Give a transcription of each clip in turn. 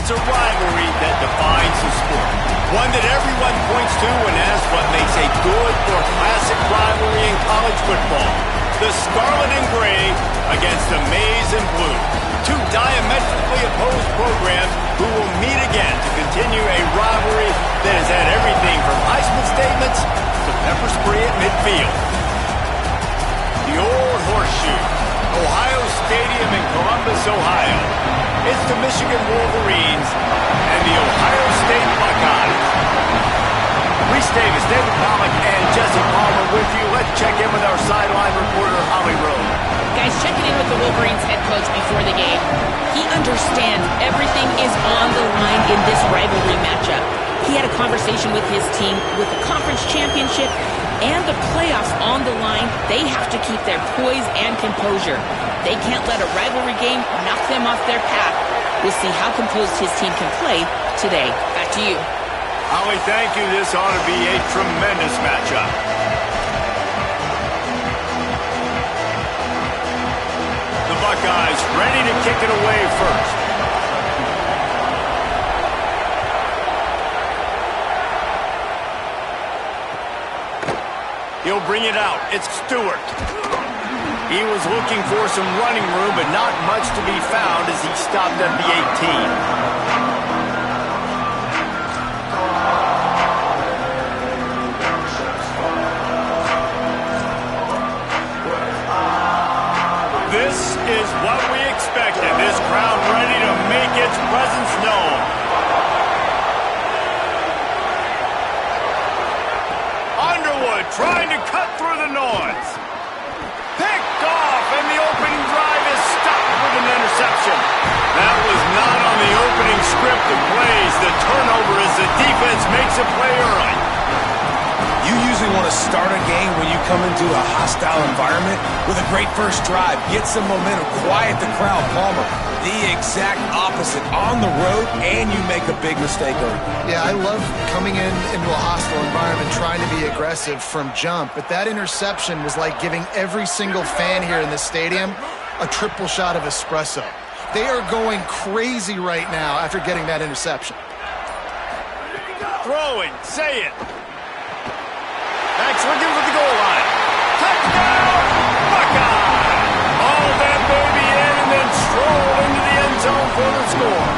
It's a rivalry that defines the sport. One that everyone points to and asks what makes a good or classic rivalry in college football. The Scarlet and Gray against the Maize and Blue. Two diametrically opposed programs who will meet again to continue a rivalry that has had everything from Heisman statements to pepper spray at midfield. The old horseshoe, Ohio Stadium in Columbus, Ohio. It's the Michigan Wolverines and the Ohio State Buckeyes. Reese Davis, David Pollack, and Jesse Palmer with you. Let's check in with our sideline reporter, Holly Rowe. Guys, checking in with the Wolverines head coach before the game. He understands everything is on the line in this rivalry matchup. He had a conversation with his team with the conference championship and the playoffs on the line. They have to keep their poise and composure. They can't let a rivalry game knock them off their path. We'll see how composed his team can play today. Back to you. Holly, thank you. This ought to be a tremendous matchup. The Buckeyes ready to kick it away first. He'll bring it out. It's Stewart. He was looking for some running room, but not much to be found as he stopped at the 18. This is what we expected. This crowd ready to make its presence known. Underwood trying to cut through the noise. Picked off, and the opening drive is stopped with an interception. That was not on the opening script of plays. The turnover as the defense makes a play early. You usually want to start a game when you come into a hostile environment with a great first drive. Get some momentum, quiet the crowd. Palmer, the exact opposite. On the road, and you make a big mistake early. Yeah, I love coming into a hostile environment, trying to be aggressive from jump. But that interception was like giving every single fan here in the stadium a triple shot of espresso. They are going crazy right now after getting that interception. Throwing, say it. Max looking for the goal line. Touchdown, Buckeye! All that baby in and then stroll into the end zone for the score.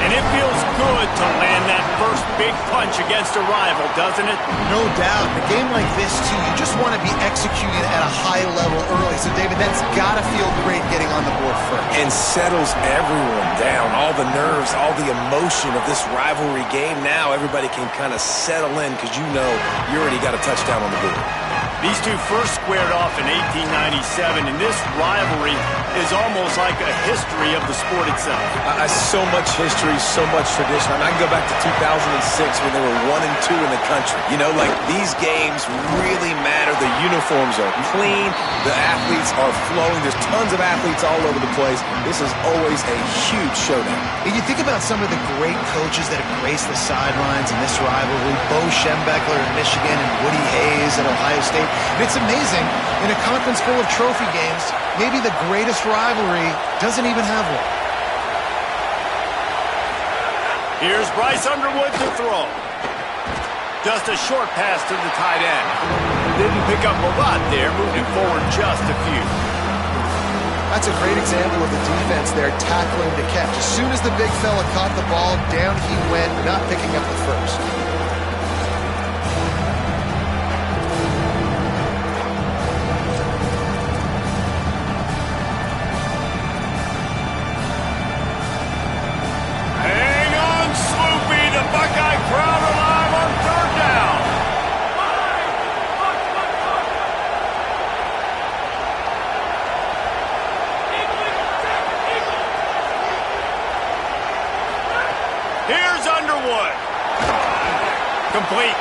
And it feels good to land that first big punch against a rival, doesn't it? No doubt. In a game like this, too, you just want to be executing at a high level early. So, David, that's got to feel great getting on the board first. And settles everyone down. All the nerves, all the emotion of this rivalry game. Now everybody can kind of settle in because you know you already got a touchdown on the board. These two first squared off in 1897, and this rivalry is almost like a history of the sport itself. So much history, so much tradition. I mean, I can go back to 2006 when they were 1-2 in the country. You know, like these games really matter. The uniforms are clean. The athletes are flowing. There's tons of athletes all over the place. This is always a huge showdown. You think about some of the great coaches that have graced the sidelines in this rivalry. Bo Schembechler in Michigan and Woody Hayes at Ohio State. And it's amazing, in a conference full of trophy games, maybe the greatest rivalry doesn't even have one. Here's Bryce Underwood to throw. Just a short pass to the tight end. Didn't pick up a lot there, moving forward just a few. That's a great example of the defense there tackling to catch. As soon as the big fella caught the ball, down he went, not picking up the first. Complete.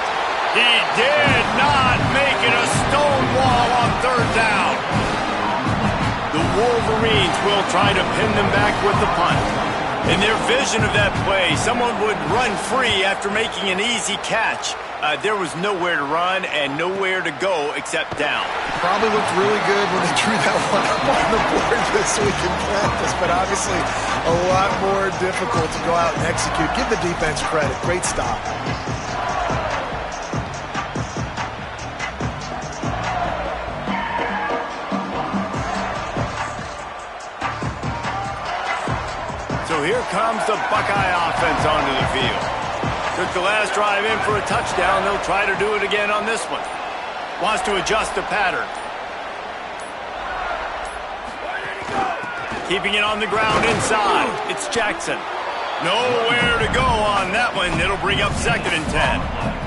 He did not make it a stone wall on third down. The Wolverines will try to pin them back with the punt. In their vision of that play, someone would run free after making an easy catch. There was nowhere to run and nowhere to go except down. Probably looked really good when they drew that one up on the board this week in practice, but obviously a lot more difficult to go out and execute. Give the defense credit. Great stop. So here comes the Buckeye offense onto the field. Took the last drive in for a touchdown. They'll try to do it again on this one. Wants to adjust the pattern. Keeping it on the ground inside. It's Jackson. Nowhere to go on that one. It'll bring up 2nd and 10.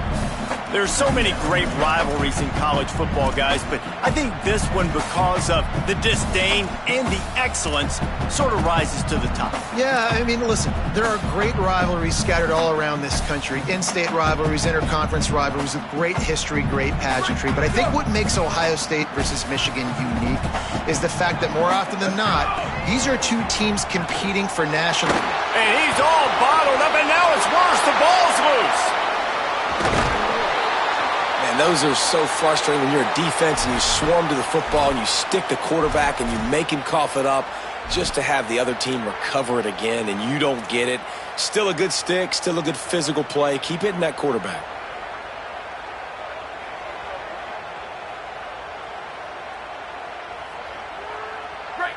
There's so many great rivalries in college football, guys, but I think this one, because of the disdain and the excellence, sort of rises to the top. Yeah, I mean, listen, there are great rivalries scattered all around this country. In-state rivalries, interconference rivalries with great history, great pageantry. But I think what makes Ohio State versus Michigan unique is the fact that more often than not, these are two teams competing for national. And he's all bottled up, and now it's worse. The ball's loose. Those are so frustrating when you're a defense and you swarm to the football and you stick the quarterback and you make him cough it up just to have the other team recover it again and you don't get it. Still a good stick, still a good physical play. Keep hitting that quarterback.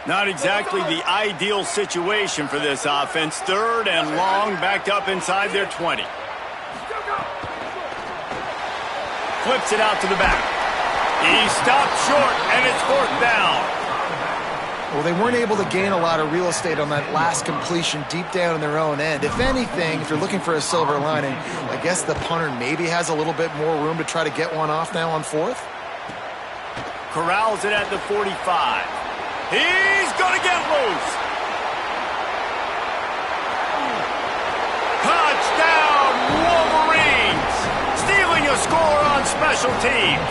Not exactly the ideal situation for this offense. 3rd and long, backed up inside their 20. Flips it out to the back. He stopped short, and it's 4th down. Well, they weren't able to gain a lot of real estate on that last completion deep down in their own end. If anything, if you're looking for a silver lining, I guess the punter maybe has a little bit more room to try to get one off now on 4th. Corrals it at the 45. He's going to get loose. Touchdown, Wolverines! Stealing a score on special teams.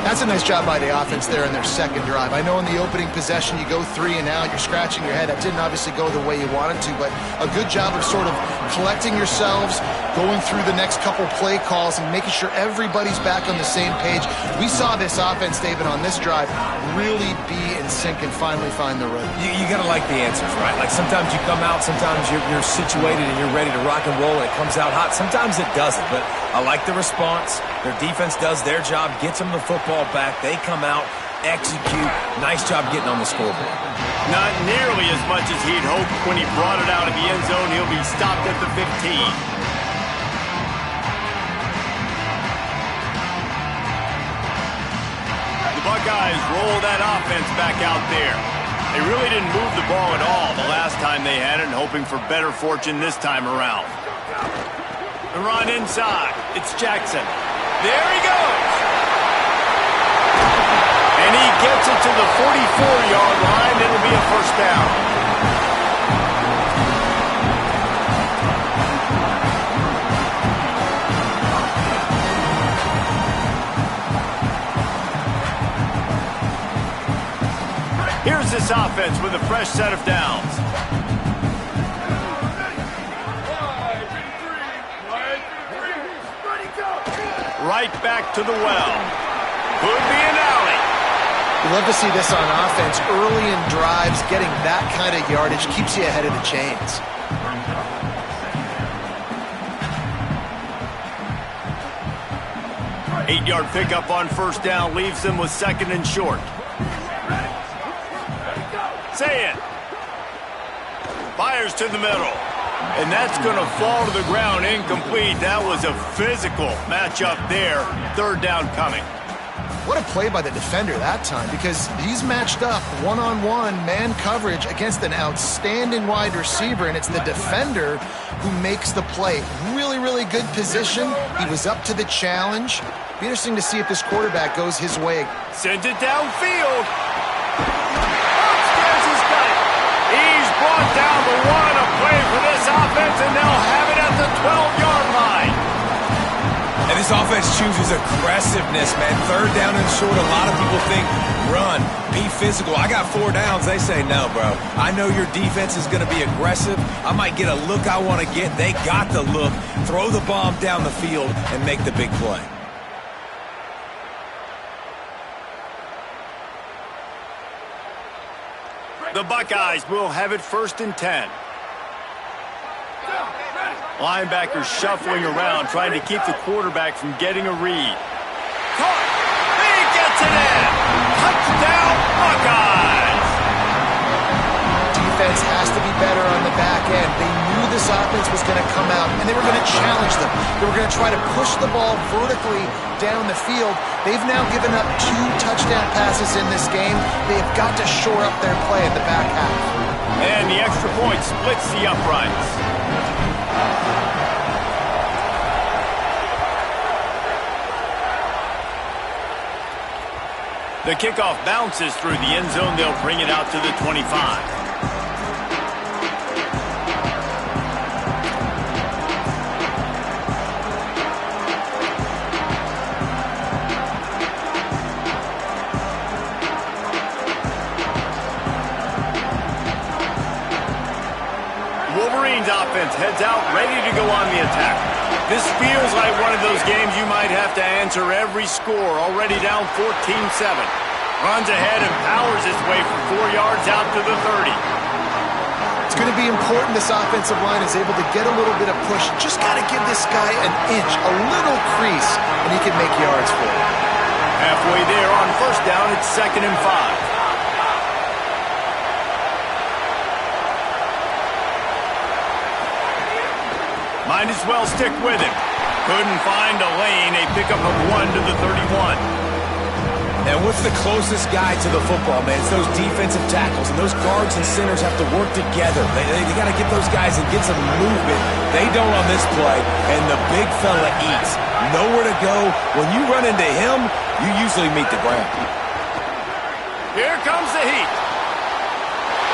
That's a nice job by the offense there in their 2nd drive. I know in the opening possession you go 3 and out, you're scratching your head. That didn't obviously go the way you wanted to, but a good job of sort of collecting yourselves, going through the next couple play calls and making sure everybody's back on the same page. We saw this offense, David, on this drive really be in sync and finally find the rhythm. You got to like the answers, right? Like sometimes you come out, sometimes you're situated and you're ready to rock and roll and it comes out hot. Sometimes it doesn't, but I like the response. Their defense does their job, gets them the football back. They come out, execute. Nice job getting on the scoreboard. Not nearly as much as he'd hoped when he brought it out of the end zone. He'll be stopped at the 15. The Buckeyes roll that offense back out there. They really didn't move the ball at all the last time they had it, and hoping for better fortune this time around. The run inside. It's Jackson. There he goes. And he gets it to the 44-yard line. It'll be a 1st down. Here's this offense with a fresh set of downs. Right back to the well. Could be an alley. You love to see this on offense. Early in drives, getting that kind of yardage keeps you ahead of the chains. Eight-yard pickup on 1st down leaves them with 2nd and short. Say it. Fires to the middle. And that's going to fall to the ground incomplete. That was a physical matchup there. 3rd down coming. What a play by the defender that time, because he's matched up one-on-one man coverage against an outstanding wide receiver, and it's the defender who makes the play. Really, really good position. He was up to the challenge. Be interesting to see if this quarterback goes his way. Sends it downfield. Upstairs has got it. He's brought down the one. A play for this offense, and they'll have it at the 12-yard line. And this offense chooses aggressiveness, man. 3rd down and short. A lot of people think run, be physical. I got 4 downs. They say no, bro. I know your defense is going to be aggressive. I might get a look I want to get. They got the look. Throw the bomb down the field and make the big play. The Buckeyes will have it 1st and 10. Linebackers shuffling around, trying to keep the quarterback from getting a read. Caught! He gets it in! Touchdown, Buckeyes! Defense has to be better on the back end. They knew this offense was going to come out, and they were going to challenge them. They were going to try to push the ball vertically down the field. They've now given up 2 touchdown passes in this game. They've got to shore up their play in the back half. And the extra point splits the uprights. The kickoff bounces through the end zone. They'll bring it out to the 25. Wolverines offense heads out, ready to go on the attack. This feels like one of those games you might have to answer every score. Already down 14-7. Runs ahead and powers his way for 4 yards out to the 30. It's going to be important this offensive line is able to get a little bit of push. Just got to give this guy an inch, a little crease, and he can make yards for it. Halfway there on 1st down, it's 2nd and 5. Might as well stick with him. Couldn't find a lane. A pickup of 1 to the 31. And what's the closest guy to the football, man? It's those defensive tackles, and those guards and centers have to work together. They got to get those guys and get some movement. They don't on this play, and the big fella eats. Nowhere to go. When you run into him, you usually meet the ground. Here comes the heat.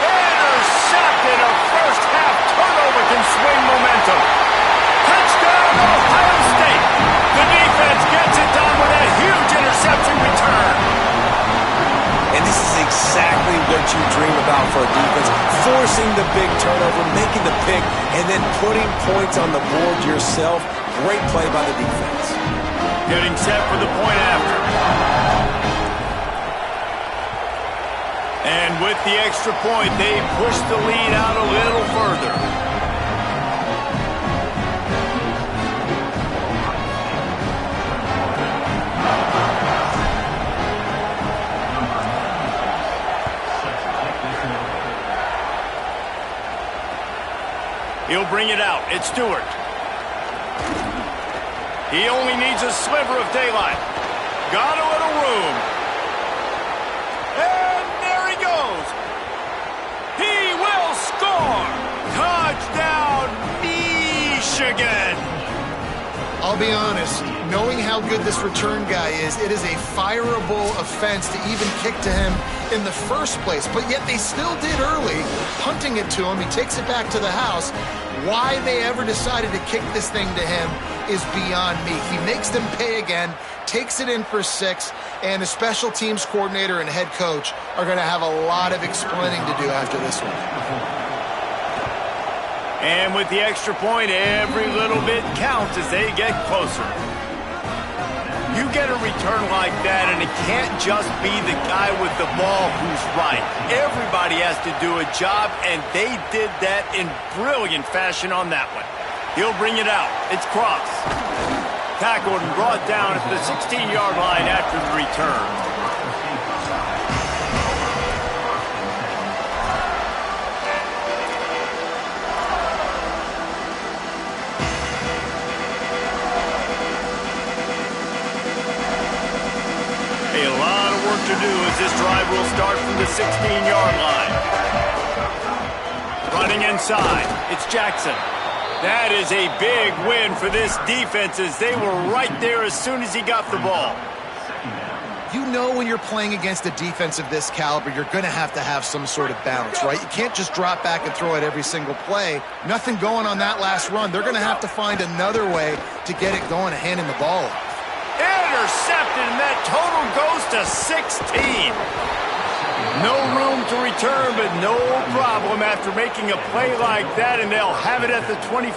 Intercepted. A first-half turnover can swing momentum. Touchdown, Ohio State. The defense gets it done with a huge interception return. And this is exactly what you dream about for a defense. Forcing the big turnover, making the pick, and then putting points on the board yourself. Great play by the defense. Getting set for the point after. And with the extra point, they push the lead out a little further. He'll bring it out. It's Stewart. He only needs a sliver of daylight. Got a little room. And there he goes. He will score. Touchdown, Michigan. I'll be honest, knowing how good this return guy is, it is a fireable offense to even kick to him in the first place. But yet they still did early, punting it to him. He takes it back to the house. Why they ever decided to kick this thing to him is beyond me. He makes them pay again, takes it in for 6, and the special teams coordinator and head coach are going to have a lot of explaining to do after this one. And with the extra point, every little bit counts as they get closer. You get a return like that, and it can't just be the guy with the ball who's right. Everybody has to do a job, and they did that in brilliant fashion on that one. He'll bring it out. It's Cross. Tackled and brought down at the 16-yard line after the return. A lot of work to do as this drive will start from the 16-yard line. Running inside, it's Jackson. That is a big win for this defense as they were right there as soon as he got the ball. You know when you're playing against a defense of this caliber, you're going to have some sort of balance, right? You can't just drop back and throw it every single play. Nothing going on that last run. They're going to have to find another way to get it going and handing the ball off. Intercepted, and that total goes to 16. attempt to return, but no problem after making a play like that, and they'll have it at the 25.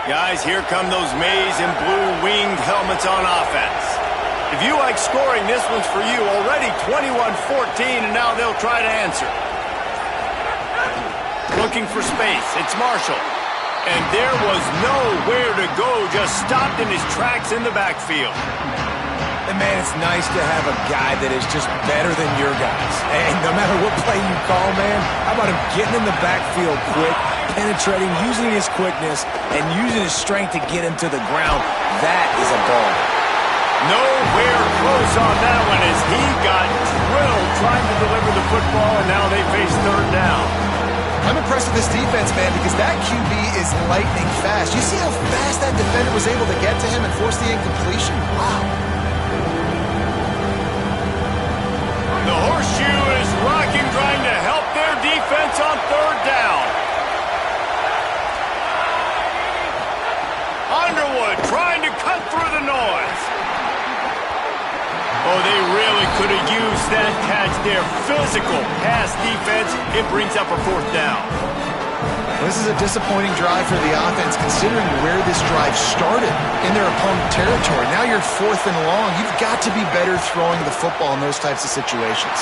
Guys, here come those maize and blue winged helmets on offense. If you like scoring, this one's for you. Already 21-14, and now they'll try to answer. Looking for space. It's Marshall. And there was nowhere to go, just stopped in his tracks in the backfield. And, man, it's nice to have a guy that is just better than your guys. And no matter what play you call, man, how about him getting in the backfield quick, penetrating, using his quickness, and using his strength to get him to the ground. That is a ball. Nowhere close on that one as he got drilled trying to deliver the football, and now they face third down. I'm impressed with this defense, man, because that QB is lightning fast. You see how fast that defender was able to get to him and force the incompletion? Wow. The horseshoe is rocking, trying to help their defense on third down. Underwood trying to cut through the noise. Oh, they really could have used that catch there. Physical pass defense. It brings up a fourth down. This is a disappointing drive for the offense, considering where this drive started in their opponent territory. Now you're fourth and long. You've got to be better throwing the football in those types of situations.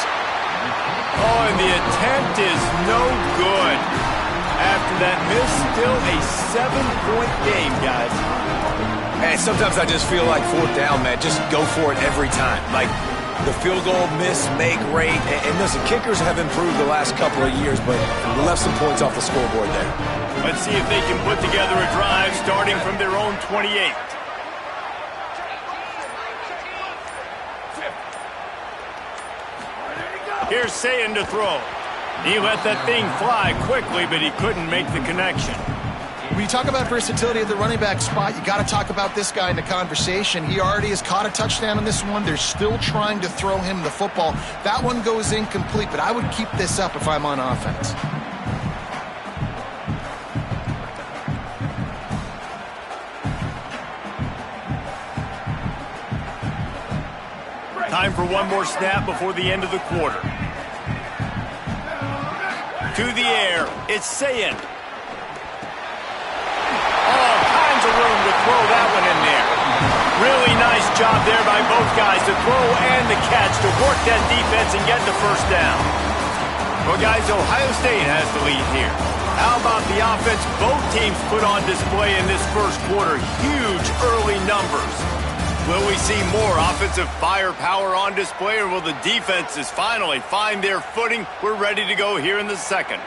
Oh, and the attempt is no good. After that miss, still a 7-point game, guys. And sometimes I just feel like fourth down, man, just go for it every time. Like the field goal miss, make rate. And listen, kickers have improved the last couple of years, but we left some points off the scoreboard there. Let's see if they can put together a drive starting from their own 28. Here's Sayin to throw. He let that thing fly quickly, but he couldn't make the connection. When you talk about versatility at the running back spot, you got to talk about this guy in the conversation. He already has caught a touchdown on this one. They're still trying to throw him the football. That one goes incomplete, but I would keep this up if I'm on offense. Time for one more snap before the end of the quarter. To the air, it's Sayin. All kinds of room to throw that one in there. Really nice job there by both guys to throw and the catch to work that defense and get the first down. Well, guys, Ohio State has the lead here. How about the offense both teams put on display in this first quarter? Huge early numbers. Will we see more offensive firepower on display, or will the defenses finally find their footing? We're ready to go here in the second.